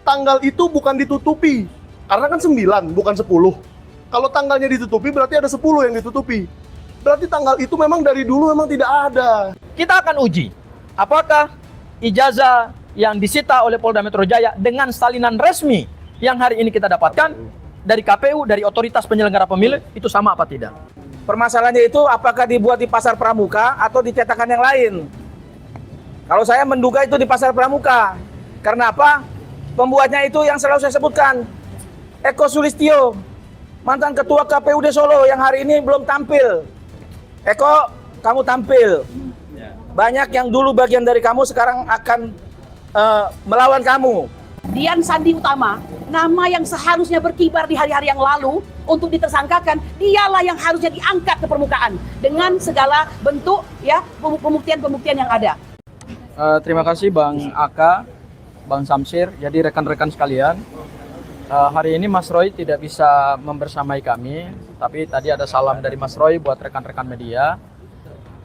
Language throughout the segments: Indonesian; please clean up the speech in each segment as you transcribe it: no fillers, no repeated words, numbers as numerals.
tanggal itu bukan ditutupi. Karena kan 9, bukan 10. Kalau tanggalnya ditutupi, berarti ada 10 yang ditutupi. Berarti tanggal itu memang dari dulu memang tidak ada. Kita akan uji apakah ijazah yang disita oleh Polda Metro Jaya dengan salinan resmi yang hari ini kita dapatkan dari KPU, dari otoritas penyelenggara pemilu, itu sama apa tidak. Permasalahannya itu apakah dibuat di pasar pramuka atau di cetakan yang lain. Kalau saya menduga itu di pasar pramuka. Karena apa? Pembuatnya itu yang selalu saya sebutkan, Eko Sulistyo, mantan ketua KPUD Solo yang hari ini belum tampil. Eko, kamu tampil. Banyak yang dulu bagian dari kamu sekarang akan melawan kamu. Dian Sandi Utama, nama yang seharusnya berkibar di hari-hari yang lalu untuk ditersangkakan, dialah yang harusnya diangkat ke permukaan dengan segala bentuk ya pembuktian-pembuktian yang ada. Terima kasih Bang Aka, Bang Samsir, jadi rekan-rekan sekalian. Hari ini Mas Roy tidak bisa membersamai kami, tapi tadi ada salam dari Mas Roy buat rekan-rekan media.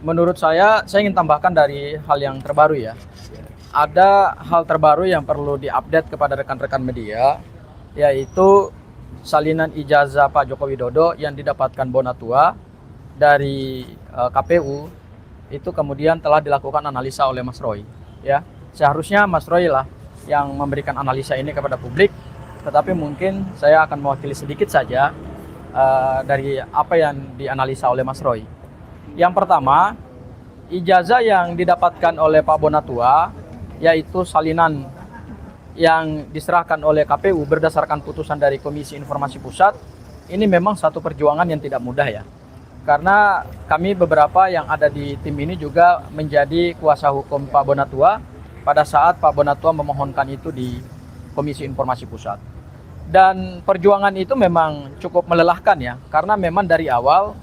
Menurut saya ingin tambahkan dari hal yang terbaru ya. Ada hal terbaru yang perlu diupdate kepada rekan-rekan media, yaitu salinan ijazah Pak Joko Widodo yang didapatkan Bonatua dari KPU, itu kemudian telah dilakukan analisa oleh Mas Roy. Ya, seharusnya Mas Roy lah yang memberikan analisa ini kepada publik. Tetapi mungkin saya akan mewakili sedikit saja dari apa yang dianalisa oleh Mas Roy. Yang pertama, ijazah yang didapatkan oleh Pak Bonatua, yaitu salinan yang diserahkan oleh KPU berdasarkan putusan dari Komisi Informasi Pusat, ini memang satu perjuangan yang tidak mudah ya. Karena kami beberapa yang ada di tim ini juga menjadi kuasa hukum Pak Bonatua pada saat Pak Bonatua memohonkan itu di Komisi Informasi Pusat. Dan perjuangan itu memang cukup melelahkan ya, karena memang dari awal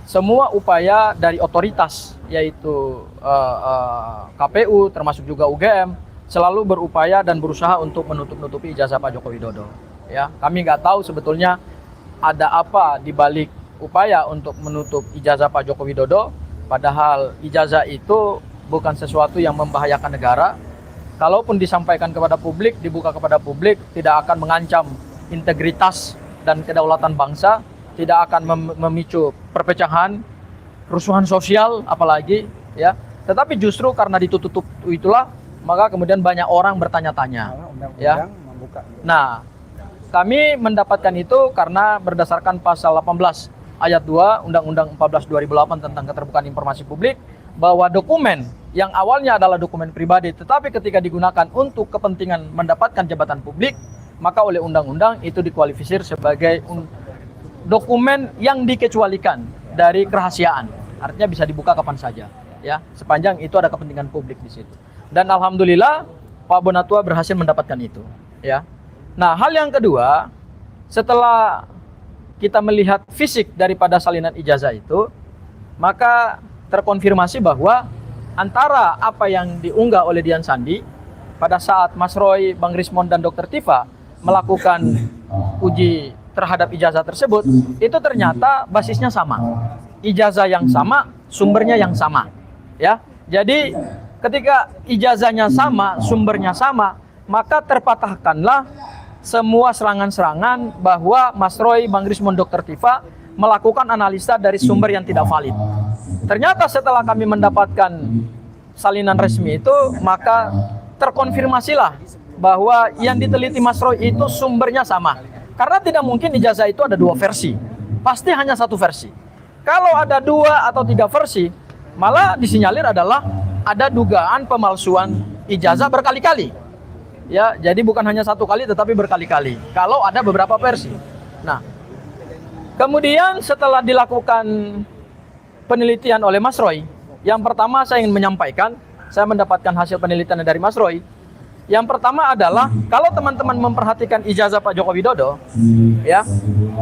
semua upaya dari otoritas, yaitu KPU termasuk juga UGM, selalu berupaya dan berusaha untuk menutup-nutupi ijazah Pak Joko Widodo. Ya, kami nggak tahu sebetulnya ada apa di balik upaya untuk menutup ijazah Pak Joko Widodo, padahal ijazah itu bukan sesuatu yang membahayakan negara. Kalaupun disampaikan kepada publik, dibuka kepada publik, tidak akan mengancam integritas dan kedaulatan bangsa, tidak akan memicu perpecahan, kerusuhan sosial apalagi ya. Tetapi justru karena ditutup itulah, maka kemudian banyak orang bertanya-tanya ya. Nah, kami mendapatkan itu karena berdasarkan pasal 18 ayat 2 Undang-Undang 14 2008 tentang keterbukaan informasi publik, bahwa dokumen yang awalnya adalah dokumen pribadi tetapi ketika digunakan untuk kepentingan mendapatkan jabatan publik, maka oleh undang-undang itu dikualifikasi sebagai dokumen yang dikecualikan dari kerahasiaan. Artinya bisa dibuka kapan saja ya, sepanjang itu ada kepentingan publik di situ. Dan alhamdulillah Pak Bonatua berhasil mendapatkan itu ya. Nah, hal yang kedua, setelah kita melihat fisik daripada salinan ijazah itu, maka terkonfirmasi bahwa antara apa yang diunggah oleh Dian Sandi pada saat Mas Roy, Bang Rismon, dan Dr. Tifa melakukan uji terhadap ijazah tersebut, itu ternyata basisnya sama. Ijazah yang sama, sumbernya yang sama. Ya, jadi ketika ijazahnya sama, sumbernya sama, maka terpatahkanlah semua serangan-serangan bahwa Mas Roy, Bang Rismon, Dr. Tifa melakukan analisa dari sumber yang tidak valid. Ternyata setelah kami mendapatkan salinan resmi itu, maka terkonfirmasilah bahwa yang diteliti Mas Roy itu sumbernya sama. Karena tidak mungkin ijazah itu ada dua versi. Pasti hanya satu versi. Kalau ada 2 atau 3 versi, malah disinyalir adalah ada dugaan pemalsuan ijazah berkali-kali. Ya, jadi bukan hanya satu kali tetapi berkali-kali. Kalau ada beberapa versi. Nah, kemudian setelah dilakukan penelitian oleh Mas Roy, yang pertama saya ingin menyampaikan, saya mendapatkan hasil penelitian dari Mas Roy. Yang pertama adalah kalau teman-teman memperhatikan ijazah Pak Joko Widodo, ya,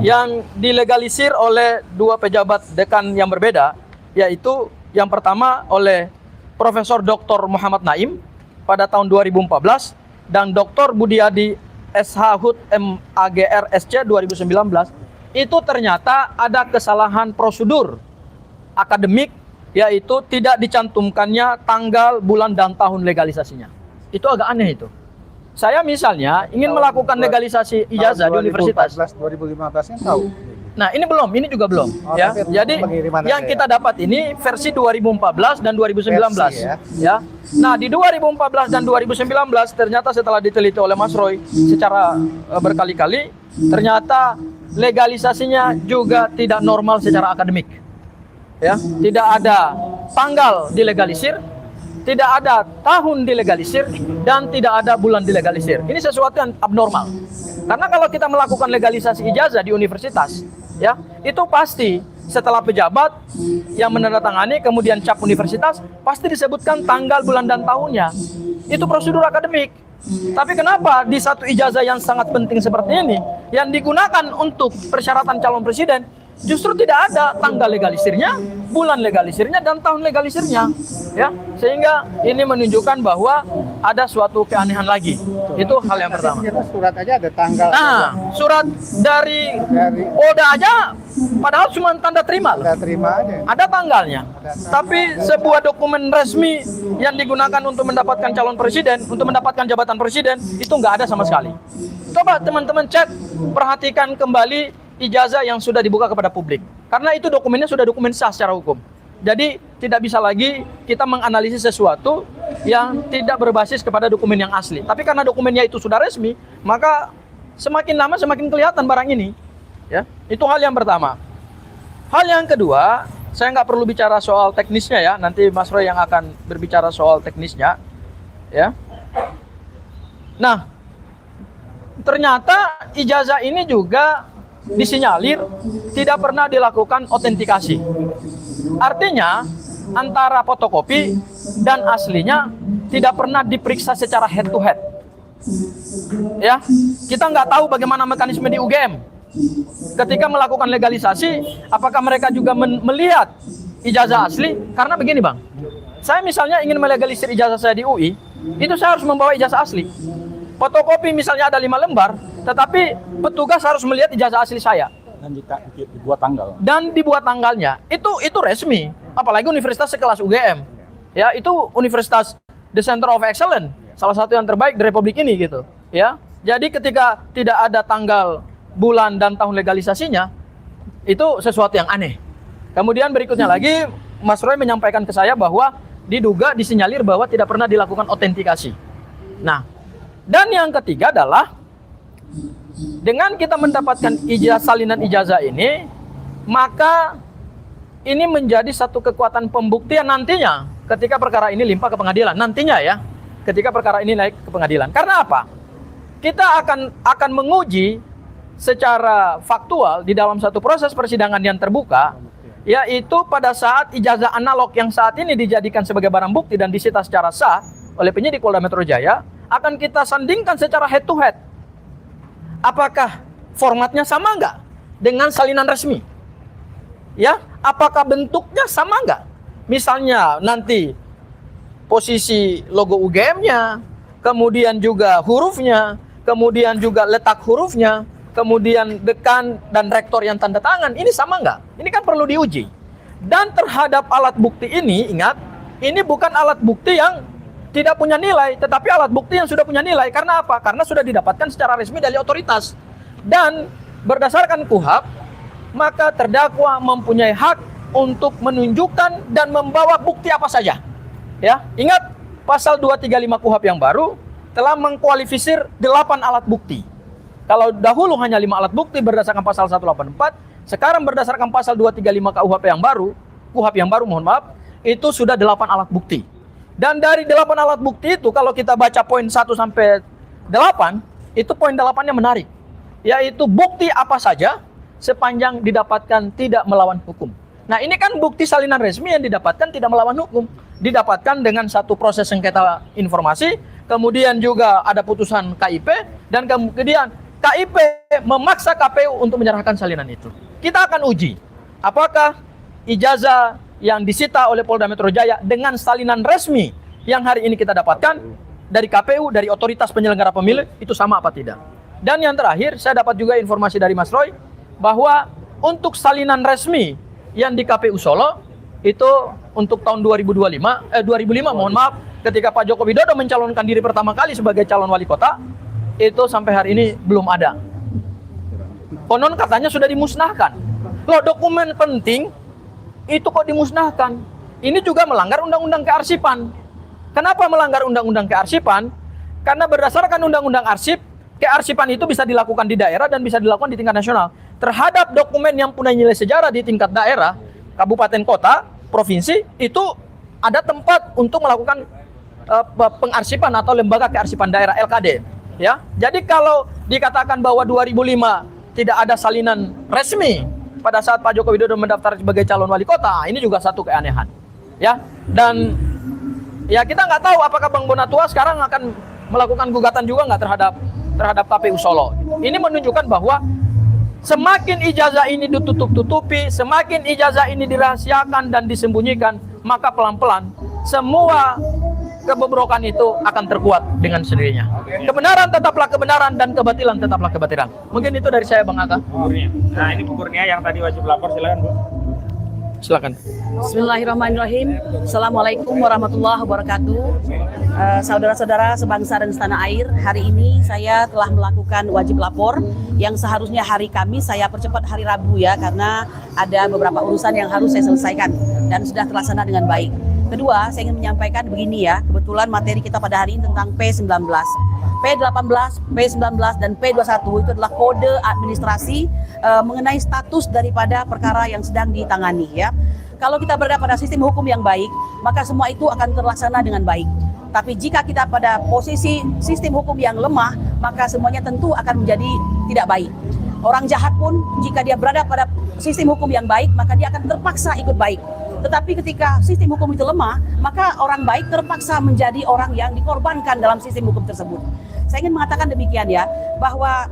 yang dilegalisir oleh 2 pejabat dekan yang berbeda, yaitu yang pertama oleh Profesor Dr. Muhammad Naim pada tahun 2014 dan Dr. Budiadi SH Hud MAGR SC 2019, itu ternyata ada kesalahan prosedur akademik, yaitu tidak dicantumkannya tanggal, bulan, dan tahun legalisasinya. Itu agak aneh itu. saya misalnya ingin melakukan legalisasi ijazah di universitas. 2015 kan tahu. Nah, ini belum, ini juga belum Oh, ya. tapi Jadi pengiriman yang aja kita dapat ini versi 2014 dan 2019 Versi, ya. Nah, di 2014 dan 2019 ternyata setelah diteliti oleh Mas Roy secara berkali-kali, ternyata legalisasinya juga tidak normal secara akademik. Ya, tidak ada tanggal dilegalisir, tidak ada tahun dilegalisir, dan tidak ada bulan dilegalisir. Ini sesuatu yang abnormal. Karena kalau kita melakukan legalisasi ijazah di universitas, ya, itu pasti setelah pejabat yang menandatangani kemudian cap universitas pasti disebutkan tanggal, bulan, dan tahunnya. Itu prosedur akademik. Tapi kenapa di satu ijazah yang sangat penting seperti ini yang digunakan untuk persyaratan calon presiden justru tidak ada tanggal legalisirnya, bulan legalisirnya, dan tahun legalisirnya, ya, sehingga ini menunjukkan bahwa ada suatu keanehan lagi. Itu hal yang pertama. Surat aja ada tanggal. Nah, surat dari Oda aja, padahal cuma tanda terima loh. Kita terima aja. Ada tanggalnya. Tapi sebuah dokumen resmi yang digunakan untuk mendapatkan calon presiden, untuk mendapatkan jabatan presiden, itu nggak ada sama sekali. Coba teman-teman cek, perhatikan kembali ijazah yang sudah dibuka kepada publik. Karena itu dokumennya sudah dokumen sah secara hukum. Jadi tidak bisa lagi kita menganalisis sesuatu yang tidak berbasis kepada dokumen yang asli. Tapi karena dokumennya itu sudah resmi, maka semakin lama semakin kelihatan barang ini. Ya, itu hal yang pertama. Hal yang kedua, saya nggak perlu bicara soal teknisnya ya. Nanti Mas Roy yang akan berbicara soal teknisnya. Ya. Nah, ternyata ijazah ini juga disinyalir tidak pernah dilakukan autentikasi. Artinya antara fotokopi dan aslinya tidak pernah diperiksa secara head to head. Ya, kita nggak tahu bagaimana mekanisme di UGM ketika melakukan legalisasi. Apakah mereka juga melihat ijazah asli? Karena begini bang, saya misalnya ingin melegalisir ijazah saya di UI, itu saya harus membawa ijazah asli. Fotokopi misalnya ada 5 lembar, tetapi petugas harus melihat ijazah asli saya. Dan dibuat tanggal. Dan dibuat tanggalnya. Itu resmi. Apalagi universitas sekelas UGM. Ya, itu universitas The Center of Excellence, salah satu yang terbaik di Republik ini gitu. Ya. Jadi ketika tidak ada tanggal, bulan, dan tahun legalisasinya, itu sesuatu yang aneh. Kemudian berikutnya lagi, Mas Roy menyampaikan ke saya bahwa diduga disinyalir bahwa tidak pernah dilakukan autentikasi. Nah, dan yang ketiga adalah dengan kita mendapatkan salinan ijazah ini, maka ini menjadi satu kekuatan pembuktian nantinya ketika perkara ini limpah ke pengadilan. Nantinya ya, ketika perkara ini naik ke pengadilan. Karena apa? Kita akan menguji secara faktual di dalam satu proses persidangan yang terbuka, yaitu pada saat ijazah analog yang saat ini dijadikan sebagai barang bukti dan disita secara sah oleh penyidik Polda Metro Jaya, akan kita sandingkan secara head to head. Apakah formatnya sama nggak dengan salinan resmi? Ya, apakah bentuknya sama nggak? Misalnya nanti posisi logo UGM-nya, kemudian juga hurufnya, kemudian juga letak hurufnya, kemudian dekan dan rektor yang tanda tangan, ini sama nggak? Ini kan perlu diuji. Dan terhadap alat bukti ini, ingat, ini bukan alat bukti yang tidak punya nilai, tetapi alat bukti yang sudah punya nilai. Karena apa? Karena sudah didapatkan secara resmi dari otoritas. Dan berdasarkan KUHP, maka terdakwa mempunyai hak untuk menunjukkan dan membawa bukti apa saja. Ya, ingat pasal 235 KUHP yang baru telah mengkualifisir 8 alat bukti. Kalau dahulu hanya 5 alat bukti berdasarkan pasal 184, sekarang berdasarkan pasal 235 KUHP yang baru, mohon maaf, itu sudah 8 alat bukti. Dan dari 8 alat bukti itu, kalau kita baca poin 1 sampai 8, itu poin 8-nya menarik. Yaitu bukti apa saja sepanjang didapatkan tidak melawan hukum. Nah, ini kan bukti salinan resmi yang didapatkan tidak melawan hukum. Didapatkan dengan satu proses sengketa informasi, kemudian juga ada putusan KIP, dan kemudian KIP memaksa KPU untuk menyerahkan salinan itu. Kita akan uji apakah ijazah yang disita oleh Polda Metro Jaya dengan salinan resmi yang hari ini kita dapatkan dari KPU, dari otoritas penyelenggara pemilu, itu sama apa tidak. Dan yang terakhir, saya dapat juga informasi dari Mas Roy bahwa untuk salinan resmi yang di KPU Solo itu untuk tahun 2005 mohon maaf, ketika Pak Joko Widodo mencalonkan diri pertama kali sebagai calon wali kota, itu sampai hari ini belum ada. Konon katanya sudah dimusnahkan. Loh, dokumen penting itu kok dimusnahkan? Ini juga melanggar undang-undang kearsipan. Kenapa melanggar undang-undang kearsipan? Karena berdasarkan undang-undang arsip, kearsipan itu bisa dilakukan di daerah dan bisa dilakukan di tingkat nasional. Terhadap dokumen yang punya nilai sejarah di tingkat daerah, kabupaten, kota, provinsi, itu ada tempat untuk melakukan pengarsipan atau lembaga kearsipan daerah LKD. Ya, jadi kalau dikatakan bahwa 2005 tidak ada salinan resmi pada saat Pak Joko Widodo mendaftar sebagai calon wali kota, ini juga satu keanehan. Ya, dan ya kita nggak tahu apakah Bang Bonatua sekarang akan melakukan gugatan juga nggak terhadap KPU Solo. Ini menunjukkan bahwa semakin ijazah ini ditutup-tutupi, semakin ijazah ini dirahasiakan dan disembunyikan, maka pelan-pelan semua kebobrokan itu akan terkuat dengan sendirinya. Kebenaran tetaplah kebenaran dan kebatilan tetaplah kebatilan. Mungkin itu dari saya, Bang Aka. Nah, ini Bu Kurnia yang tadi wajib lapor, silakan Bu. Silakan. Bismillahirrahmanirrahim. Assalamualaikum warahmatullahi wabarakatuh. Saudara-saudara sebangsa dan setanah air, hari ini saya telah melakukan wajib lapor yang seharusnya hari Kamis, saya percepat hari Rabu ya, karena ada beberapa urusan yang harus saya selesaikan dan sudah terlaksana dengan baik. Kedua, saya ingin menyampaikan begini ya, kebetulan materi kita pada hari ini tentang P19. P18, P19, dan P21 itu adalah kode administrasi mengenai status daripada perkara yang sedang ditangani ya. Kalau kita berada pada sistem hukum yang baik, maka semua itu akan terlaksana dengan baik. Tapi jika kita pada posisi sistem hukum yang lemah, maka semuanya tentu akan menjadi tidak baik. Orang jahat pun jika dia berada pada sistem hukum yang baik, maka dia akan terpaksa ikut baik. Tetapi ketika sistem hukum itu lemah, maka orang baik terpaksa menjadi orang yang dikorbankan dalam sistem hukum tersebut. Saya ingin mengatakan demikian ya, bahwa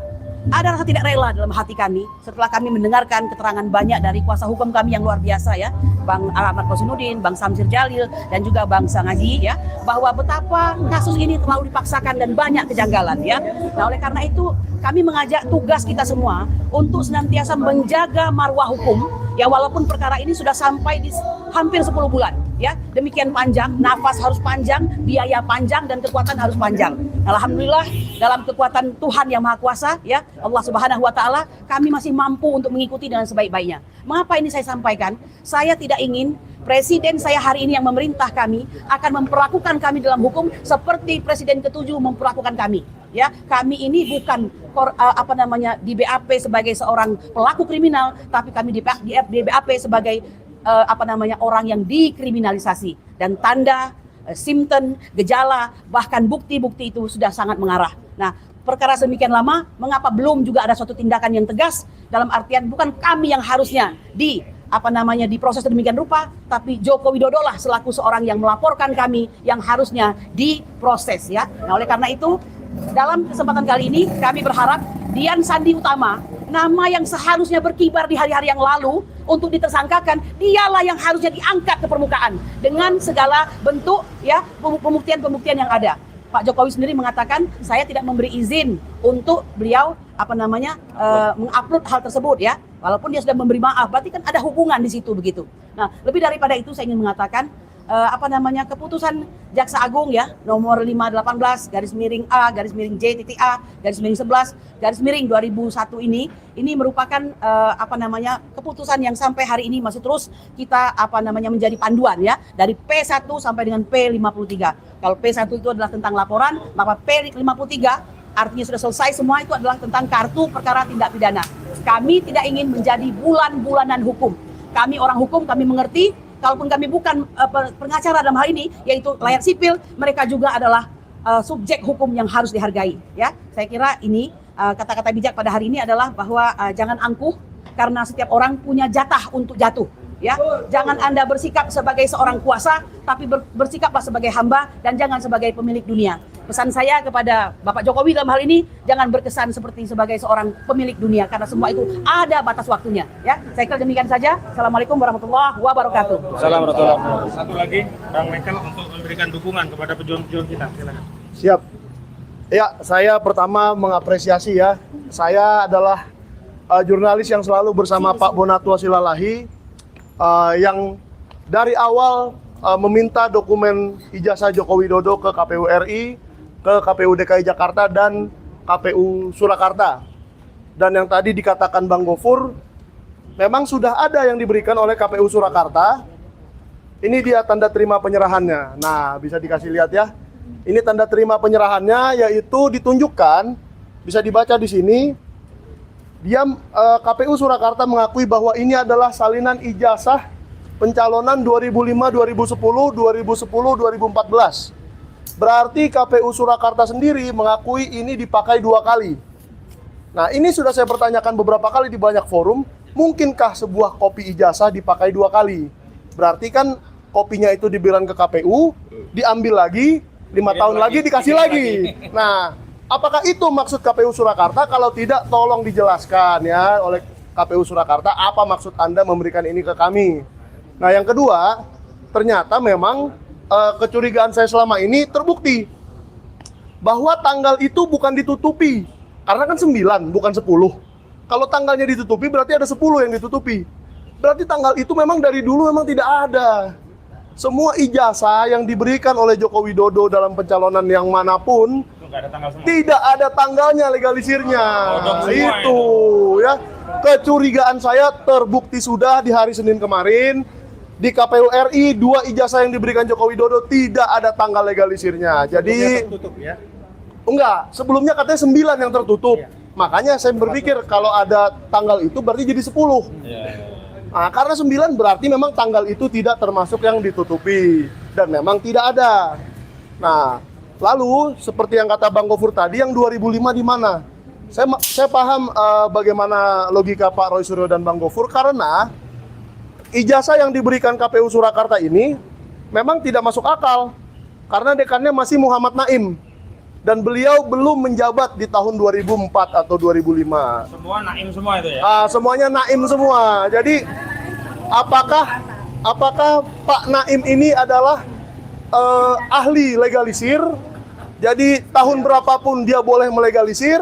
ada rasa tidak rela dalam hati kami setelah kami mendengarkan keterangan banyak dari kuasa hukum kami yang luar biasa ya, Bang Ahmad Kosinudin, Bang Samsir Jalil, dan juga Bang Sangaji ya, bahwa betapa kasus ini terlalu dipaksakan dan banyak kejanggalan ya. Nah, oleh karena itu kami mengajak tugas kita semua untuk senantiasa menjaga marwah hukum ya, walaupun perkara ini sudah sampai di hampir 10 bulan ya, demikian panjang, nafas harus panjang, biaya panjang, dan kekuatan harus panjang. Alhamdulillah dalam kekuatan Tuhan yang Maha Kuasa ya, Allah Subhanahu wa taala, kami masih mampu untuk mengikuti dengan sebaik-baiknya. Mengapa ini saya sampaikan? Saya tidak ingin presiden saya hari ini yang memerintah kami akan memperlakukan kami dalam hukum seperti presiden ke-7 memperlakukan kami. Ya, kami ini bukan di BAP sebagai seorang pelaku kriminal, tapi kami di BAP sebagai orang yang dikriminalisasi, dan tanda, simptom, gejala, bahkan bukti-bukti itu sudah sangat mengarah. Nah, perkara sedemikian lama, mengapa belum juga ada suatu tindakan yang tegas, dalam artian bukan kami yang harusnya diproses sedemikian rupa, tapi Joko Widodo lah selaku seorang yang melaporkan kami yang harusnya diproses ya. Nah, oleh karena itu dalam kesempatan kali ini kami berharap Dian Sandi Utama, nama yang seharusnya berkibar di hari-hari yang lalu untuk ditersangkakan, dialah yang harusnya diangkat ke permukaan dengan segala bentuk ya pembuktian-pembuktian yang ada. Pak Jokowi sendiri mengatakan saya tidak memberi izin untuk beliau mengupload hal tersebut ya, walaupun dia sudah memberi maaf, berarti kan ada hubungan di situ begitu. Nah, lebih daripada itu saya ingin mengatakan keputusan Jaksa Agung ya nomor 518/J.A/11/2001 ini merupakan keputusan yang sampai hari ini masih terus kita menjadi panduan ya, dari P1 sampai dengan P53. Kalau P1 itu adalah tentang laporan, maka P53 artinya sudah selesai semua, itu adalah tentang kartu perkara tindak pidana. Kami tidak ingin menjadi bulan-bulanan hukum. Kami orang hukum, kami mengerti. Kalaupun kami bukan pengacara dalam hal ini, yaitu rakyat sipil, mereka juga adalah subjek hukum yang harus dihargai. Ya, saya kira ini kata-kata bijak pada hari ini adalah bahwa jangan angkuh, karena setiap orang punya jatah untuk jatuh. Ya, jangan Anda bersikap sebagai seorang kuasa, tapi bersikaplah sebagai hamba dan jangan sebagai pemilik dunia. Pesan saya kepada Bapak Jokowi dalam hal ini, jangan berkesan seperti sebagai seorang pemilik dunia, karena semua itu ada batas waktunya. Ya, saya kira demikian saja. Assalamualaikum warahmatullahi wabarakatuh. Assalamualaikum. Satu lagi, Bang Michael untuk memberikan dukungan kepada pejuang-pejuang kita. Silakan. Siap. Ya, saya pertama mengapresiasi ya. Saya adalah jurnalis yang selalu bersama Pak Bonatua Silalahi, yang dari awal meminta dokumen ijazah Joko Widodo ke KPU RI, ke KPU DKI Jakarta, dan KPU Surakarta. Dan yang tadi dikatakan Bang Gofur, memang sudah ada yang diberikan oleh KPU Surakarta. Ini dia tanda terima penyerahannya. Nah, bisa dikasih lihat ya. Ini tanda terima penyerahannya, yaitu ditunjukkan, bisa dibaca di sini. Dia KPU Surakarta mengakui bahwa ini adalah salinan ijazah pencalonan 2005, 2010, 2010, 2014. Berarti KPU Surakarta sendiri mengakui ini dipakai 2 kali. Nah, ini sudah saya pertanyakan beberapa kali di banyak forum, mungkinkah sebuah kopi ijazah dipakai 2 kali? Berarti kan kopinya itu diberikan ke KPU, diambil lagi, 5 tahun lagi dikasih lagi. Nah, apakah itu maksud KPU Surakarta? Kalau tidak, tolong dijelaskan ya oleh KPU Surakarta, apa maksud Anda memberikan ini ke kami? Nah, yang kedua, ternyata memang kecurigaan saya selama ini terbukti bahwa tanggal itu bukan ditutupi, karena kan 9 bukan 10. Kalau tanggalnya ditutupi berarti ada 10 yang ditutupi. Berarti tanggal itu memang dari dulu memang tidak ada. Semua ijazah yang diberikan oleh Joko Widodo dalam pencalonan yang manapun tidak ada tanggalnya legalisirnya. Itu ya. Kecurigaan saya terbukti sudah di hari Senin kemarin. Di KPU RI, 2 ijazah yang diberikan Joko Widodo tidak ada tanggal legalisirnya. Jadi tertutup ya. enggak, sebelumnya katanya 9 yang tertutup. Makanya saya berpikir kalau ada tanggal itu berarti jadi 10. Nah, karena 9 berarti memang tanggal itu tidak termasuk yang ditutupi. Dan memang tidak ada. Nah, lalu seperti yang kata Bang Gofur tadi, yang 2005 di mana? Saya paham bagaimana logika Pak Roy Suryo dan Bang Gofur, karena ijazah yang diberikan KPU Surakarta ini memang tidak masuk akal. Karena dekannya masih Muhammad Naim. Dan beliau belum menjabat di tahun 2004 atau 2005. Semua Naim semua itu ya. Semuanya Naim semua. Jadi apakah Pak Naim ini adalah ahli legalisir? Jadi tahun berapapun dia boleh melegalisir,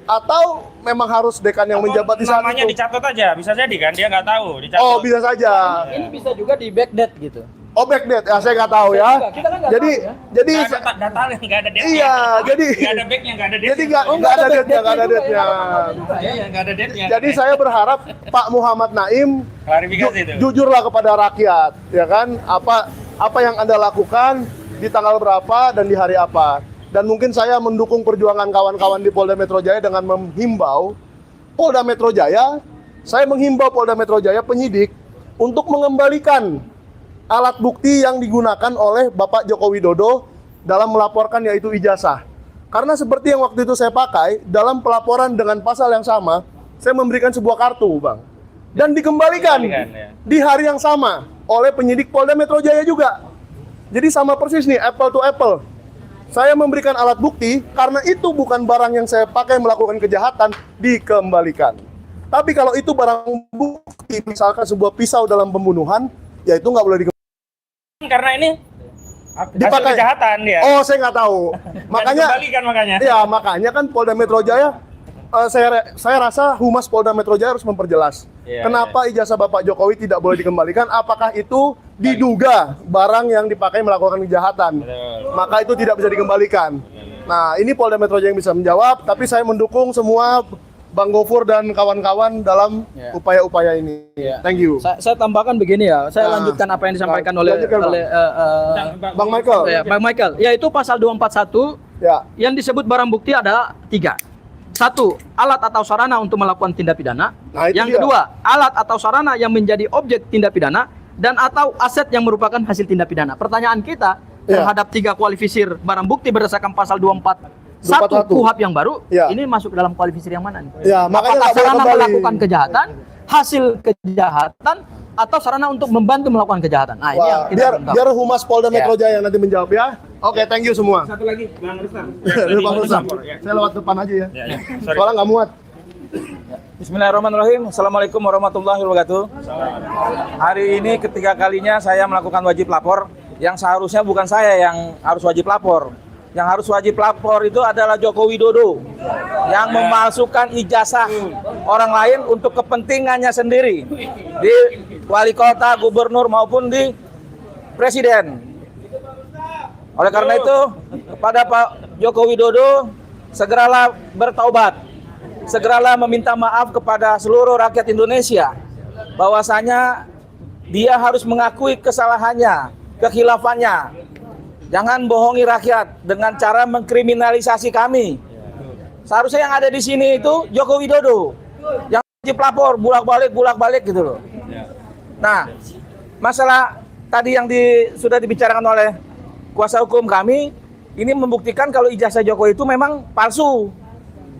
atau memang harus dekan yang menjabat di saat Namanya itu? dicatat aja, bisa jadi kan dia nggak tahu. Dicatat. Oh, bisa saja. Ini bisa juga di backdate gitu. Oh, backdate. Ya, saya nggak tahu ya. Kita kan nggak Jadi tahu ya. jadi Nggak ada data nggak ada date-nya. iya, jadi Nggak ada backnya, nggak ada date. jadi nggak ada date-nya, nggak ada date-nya. Iya, nggak ada date-nya. Jadi saya berharap Pak Muhammad Naim Klarifikasi itu. jujurlah kepada rakyat, ya kan? Apa yang Anda lakukan di tanggal berapa dan di hari apa? Dan mungkin saya mendukung perjuangan kawan-kawan di Polda Metro Jaya dengan menghimbau Polda Metro Jaya, saya menghimbau Polda Metro Jaya penyidik untuk mengembalikan alat bukti yang digunakan oleh Bapak Joko Widodo dalam melaporkan, yaitu ijazah. Karena seperti yang waktu itu saya pakai, dalam pelaporan dengan pasal yang sama, saya memberikan sebuah kartu, Bang. Dan dikembalikan Ya. di hari yang sama oleh penyidik Polda Metro Jaya juga. Jadi sama persis nih, apple to apple. Saya memberikan alat bukti, karena itu bukan barang yang saya pakai melakukan kejahatan, dikembalikan. Tapi kalau itu barang bukti, misalkan sebuah pisau dalam pembunuhan, ya itu nggak boleh dikembalikan. Karena ini hasil Dipakai. kejahatan dia. Oh, saya nggak tahu. Makanya, Dikembalikan makanya. ya makanya kan Polda Metro Jaya, saya rasa Humas Polda Metro Jaya harus memperjelas. Iya, Kenapa ijazah Bapak Jokowi tidak boleh dikembalikan? Apakah itu diduga barang yang dipakai melakukan kejahatan? Betul. Maka itu tidak bisa dikembalikan. Nah, ini Polda Metro Jaya yang bisa menjawab, tapi saya mendukung semua Bang Gofur dan kawan-kawan dalam Ya. upaya-upaya ini. Ya. Thank you. Saya tambahkan begini ya, saya Nah. lanjutkan apa yang disampaikan Nah, oleh lanjutkan, Bang. Bang Michael. Bang Michael. Yaitu pasal 241 Ya. yang disebut barang bukti ada 3. 1. Alat atau sarana untuk melakukan tindak pidana. Nah, itu Yang dia. kedua, alat atau sarana yang menjadi objek tindak pidana dan atau aset yang merupakan hasil tindak pidana. Pertanyaan kita Ya. terhadap 3 kualifisir barang bukti berdasarkan pasal 241 241. KUHP yang baru, Ya. ini masuk dalam kualifisir yang mana nih? Ya, makanya Apakah nggak boleh sarana kembali. melakukan kejahatan, hasil kejahatan, atau sarana untuk membantu melakukan kejahatan? Nah, ini yang Wah, kita biar belum tahu. biar Humas Polda Metro Jaya yang nanti menjawab ya. Oke, thank you semua. Satu lagi, Bang Rustam. Ini Bang Rustam. Ya. Saya lewat depan aja ya. Ya, ya. Sorry. Soalnya nggak muat. Bismillahirrahmanirrahim. Assalamualaikum warahmatullahi wabarakatuh. Hari ini ketiga kalinya saya melakukan wajib lapor. Yang seharusnya bukan saya yang harus wajib lapor. Yang harus wajib lapor itu adalah Joko Widodo yang memalsukan ijazah orang lain untuk kepentingannya sendiri di wali kota, gubernur maupun di presiden. Oleh karena itu, kepada Pak Joko Widodo, segeralah bertaubat. Segeralah meminta maaf kepada seluruh rakyat Indonesia. Bahwasanya dia harus mengakui kesalahannya, kekhilafannya. Jangan bohongi rakyat dengan cara mengkriminalisasi kami. Seharusnya yang ada di sini itu Joko Widodo. Yang wajib lapor, bulak-balik gitu loh. Nah, masalah tadi yang sudah dibicarakan oleh kuasa hukum kami, ini membuktikan kalau ijazah Jokowi itu memang palsu.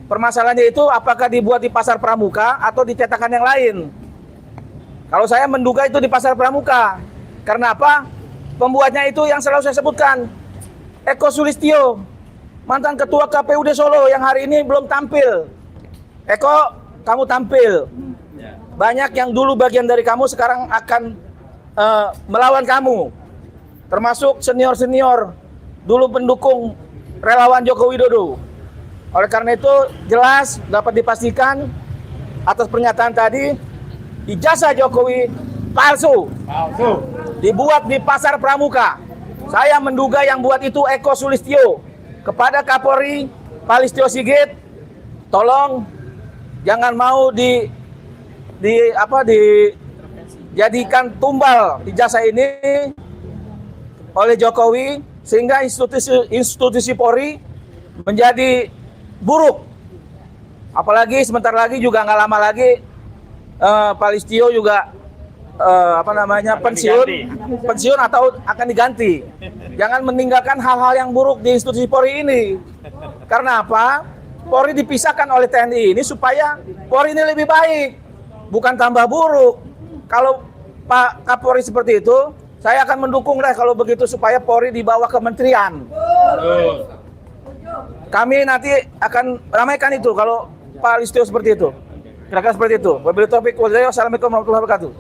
Permasalahannya itu apakah dibuat di pasar pramuka atau di cetakan yang lain. Kalau saya menduga itu di pasar pramuka. Karena apa? Pembuatnya itu yang selalu saya sebutkan, Eko Sulistyo, mantan ketua KPUD Solo yang hari ini belum tampil. Eko, kamu tampil. Banyak yang dulu bagian dari kamu sekarang akan melawan kamu. Termasuk senior-senior dulu pendukung relawan Joko Widodo. Oleh karena itu jelas dapat dipastikan atas pernyataan tadi, ijazah Jokowi palsu. Dibuat di pasar pramuka. Saya menduga yang buat itu Eko Sulistyo. Kepada Kapolri Pak Listio Sigit, tolong jangan mau dijadikan tumbal ijazah ini oleh Jokowi sehingga institusi Polri menjadi buruk. Apalagi sebentar lagi juga nggak lama lagi Pak Listio juga pensiun atau akan diganti. Jangan meninggalkan hal-hal yang buruk di institusi Polri ini. Karena apa? Polri dipisahkan oleh TNI ini supaya Polri ini lebih baik, bukan tambah buruk. Kalau Pak Kapolri seperti itu, saya akan mendukung deh kalau begitu supaya Polri dibawa kementerian. Kami nanti akan ramaikan itu kalau Pak Listio seperti itu. Kira-kira seperti itu. Wabillahi taufiq wal hidayah. Wassalamualaikum warahmatullahi wabarakatuh.